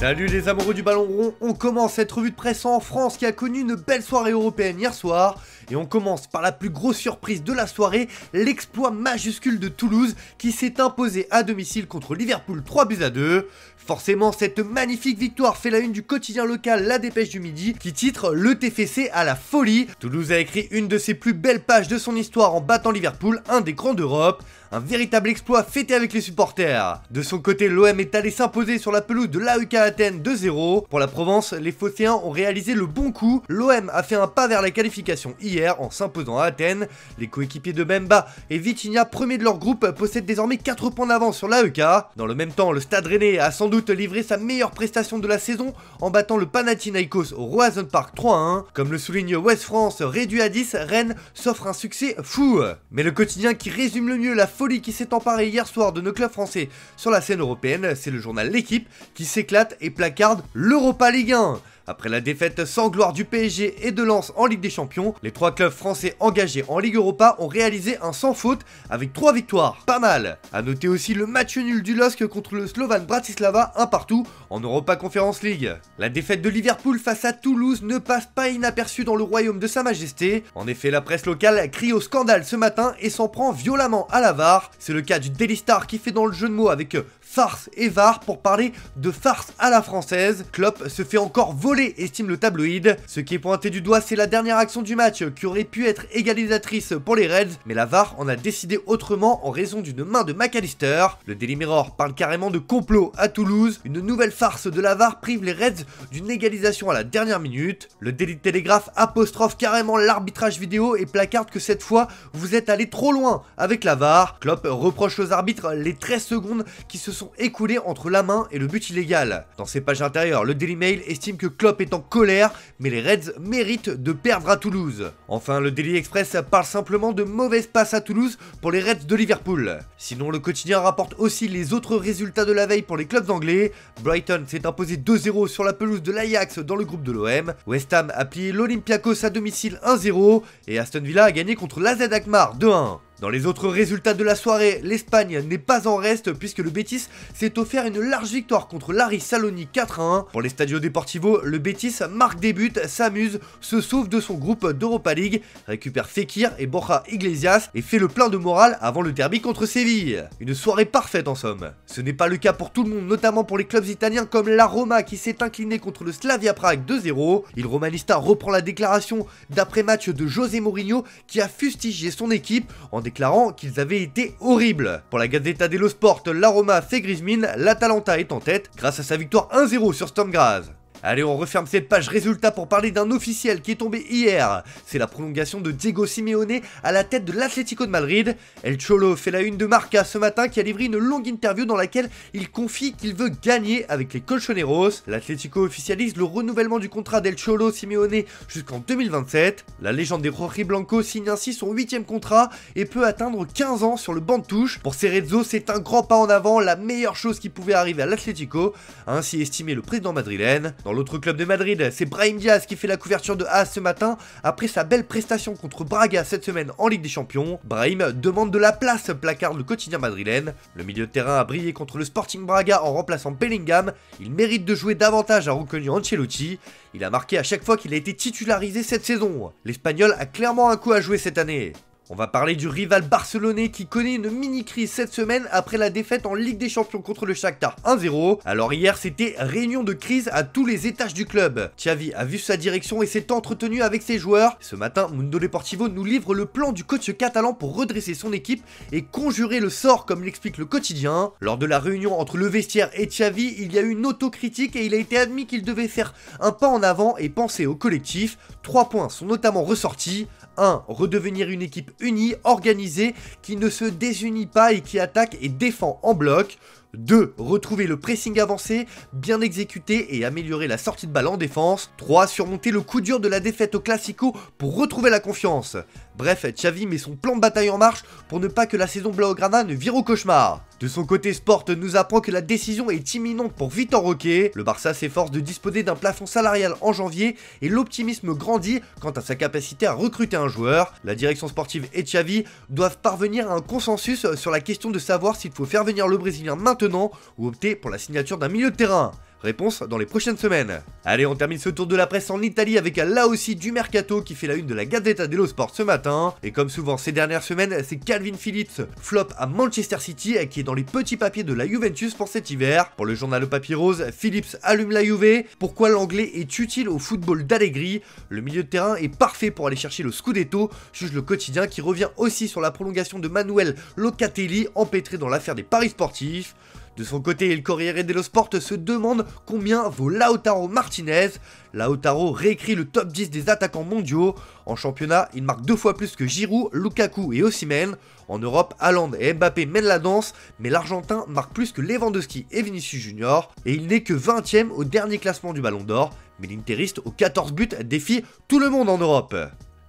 Salut les amoureux du ballon rond, on commence cette revue de presse en France qui a connu une belle soirée européenne hier soir. Et on commence par la plus grosse surprise de la soirée, l'exploit majuscule de Toulouse qui s'est imposé à domicile contre Liverpool 3-2. Forcément, cette magnifique victoire fait la une du quotidien local La Dépêche du Midi qui titre le TFC à la folie. Toulouse a écrit une de ses plus belles pages de son histoire en battant Liverpool, un des grands d'Europe. Un véritable exploit fêté avec les supporters. De son côté, l'OM est allé s'imposer sur la pelouse de l'AEK Athènes 2-0. Pour la Provence, les Phocéens ont réalisé le bon coup. L'OM a fait un pas vers la qualification hier en s'imposant à Athènes. Les coéquipiers de Bemba et Vitinha, premiers de leur groupe, possèdent désormais 4 points d'avance sur l'AEK. Dans le même temps, le Stade Rennais a sans doute livré sa meilleure prestation de la saison en battant le Panathinaikos au Roazhon Park 3-1. Comme le souligne Ouest France, réduit à 10, Rennes s'offre un succès fou. Mais le quotidien qui résume le mieux la folie qui s'est emparée hier soir de nos clubs français sur la scène européenne, c'est le journal L'Équipe qui s'éclate et placarde l'Europa League 1. Après la défaite sans gloire du PSG et de Lens en Ligue des Champions, les 3 clubs français engagés en Ligue Europa ont réalisé un sans faute avec 3 victoires, pas mal. A noter aussi le match nul du LOSC contre le Slovan Bratislava, un partout en Europa Conference League. La défaite de Liverpool face à Toulouse ne passe pas inaperçue dans le royaume de Sa Majesté. En effet, la presse locale crie au scandale ce matin et s'en prend violemment à la VAR. C'est le cas du Daily Star qui fait dans le jeu de mots avec farce et VAR pour parler de farce à la française. Klopp se fait encore voler, estime le tabloïd. Ce qui est pointé du doigt, c'est la dernière action du match qui aurait pu être égalisatrice pour les Reds, mais la VAR en a décidé autrement en raison d'une main de McAllister. Le Daily Mirror parle carrément de complot à Toulouse. Une nouvelle farce de la VAR prive les Reds d'une égalisation à la dernière minute. Le Daily Telegraph apostrophe carrément l'arbitrage vidéo et placarde que cette fois, vous êtes allé trop loin avec la VAR. Klopp reproche aux arbitres les 13 secondes qui se sont écoulés entre la main et le but illégal. Dans ses pages intérieures, le Daily Mail estime que Klopp est en colère, mais les Reds méritent de perdre à Toulouse. Enfin, le Daily Express parle simplement de mauvaise passe à Toulouse pour les Reds de Liverpool. Sinon, le quotidien rapporte aussi les autres résultats de la veille pour les clubs anglais. Brighton s'est imposé 2-0 sur la pelouse de l'Ajax dans le groupe de l'OM. West Ham a plié l'Olympiakos à domicile 1-0 et Aston Villa a gagné contre l'AZ Alkmaar 2-1. Dans les autres résultats de la soirée, l'Espagne n'est pas en reste puisque le Betis s'est offert une large victoire contre l'Aris Salonique 4-1. Pour les Stadio Deportivo, le Betis marque des buts, s'amuse, se sauve de son groupe d'Europa League, récupère Fekir et Borja Iglesias et fait le plein de morale avant le derby contre Séville. Une soirée parfaite en somme. Ce n'est pas le cas pour tout le monde, notamment pour les clubs italiens comme la Roma qui s'est incliné contre le Slavia Prague 2-0. Il Romanista reprend la déclaration d'après-match de José Mourinho qui a fustigé son équipe en déclarant qu'ils avaient été horribles. Pour la Gazzetta dello Sport, la Roma fait grise mine, l'Atalanta est en tête grâce à sa victoire 1-0 sur Sturm Graz. Allez, on referme cette page résultat pour parler d'un officiel qui est tombé hier. C'est la prolongation de Diego Simeone à la tête de l'Atlético de Madrid. El Cholo fait la une de Marca ce matin qui a livré une longue interview dans laquelle il confie qu'il veut gagner avec les Colchoneros. L'Atlético officialise le renouvellement du contrat d'El Cholo Simeone jusqu'en 2027. La légende des Rojiblancos signe ainsi son 8e contrat et peut atteindre 15 ans sur le banc de touche. Pour Cerezo, c'est un grand pas en avant, la meilleure chose qui pouvait arriver à l'Atlético, a ainsi estimé le président madrilène. Dans l'autre club de Madrid, c'est Brahim Diaz qui fait la couverture de AS ce matin après sa belle prestation contre Braga cette semaine en Ligue des Champions. Brahim demande de la place, placarde le quotidien madrilène. Le milieu de terrain a brillé contre le Sporting Braga en remplaçant Bellingham. Il mérite de jouer davantage, a reconnu Ancelotti. Il a marqué à chaque fois qu'il a été titularisé cette saison. L'Espagnol a clairement un coup à jouer cette année. On va parler du rival barcelonais qui connaît une mini-crise cette semaine après la défaite en Ligue des Champions contre le Shakhtar 1-0. Alors hier, c'était réunion de crise à tous les étages du club. Xavi a vu sa direction et s'est entretenu avec ses joueurs. Ce matin, Mundo Deportivo nous livre le plan du coach catalan pour redresser son équipe et conjurer le sort comme l'explique le quotidien. Lors de la réunion entre le vestiaire et Xavi, il y a eu une autocritique et il a été admis qu'il devait faire un pas en avant et penser au collectif. 3 points sont notamment ressortis. 1. Redevenir une équipe unie, organisée, qui ne se désunit pas et qui attaque et défend en bloc. 2. Retrouver le pressing avancé, bien exécuté et améliorer la sortie de balle en défense. 3. Surmonter le coup dur de la défaite au Classico pour retrouver la confiance. Bref, Xavi met son plan de bataille en marche pour ne pas que la saison Blaugrana ne vire au cauchemar. De son côté, Sport nous apprend que la décision est imminente pour Vitor Roque. Le Barça s'efforce de disposer d'un plafond salarial en janvier et l'optimisme grandit quant à sa capacité à recruter un joueur. La direction sportive et Xavi doivent parvenir à un consensus sur la question de savoir s'il faut faire venir le Brésilien maintenant ou opter pour la signature d'un milieu de terrain. Réponse dans les prochaines semaines. Allez, on termine ce tour de la presse en Italie avec là aussi du mercato qui fait la une de la Gazzetta dello Sport ce matin. Et comme souvent ces dernières semaines, c'est Calvin Phillips, flop à Manchester City, qui est dans les petits papiers de la Juventus pour cet hiver. Pour le journal au papier rose, Phillips allume la Juve. Pourquoi l'anglais est utile au football d'Allegri? Le milieu de terrain est parfait pour aller chercher le Scudetto, juge le quotidien qui revient aussi sur la prolongation de Manuel Locatelli, empêtré dans l'affaire des paris sportifs. De son côté, le Corriere dello Sport se demande combien vaut Lautaro Martinez. Lautaro réécrit le top 10 des attaquants mondiaux. En championnat, il marque 2 fois plus que Giroud, Lukaku et Osimhen. En Europe, Haaland et Mbappé mènent la danse, mais l'Argentin marque plus que Lewandowski et Vinicius Junior. Et il n'est que 20ème au dernier classement du Ballon d'Or. Mais l'Interiste, aux 14 buts, défie tout le monde en Europe.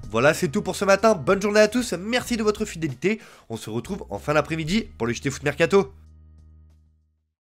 Voilà, c'est tout pour ce matin. Bonne journée à tous, merci de votre fidélité. On se retrouve en fin d'après-midi pour le JT Foot Mercato.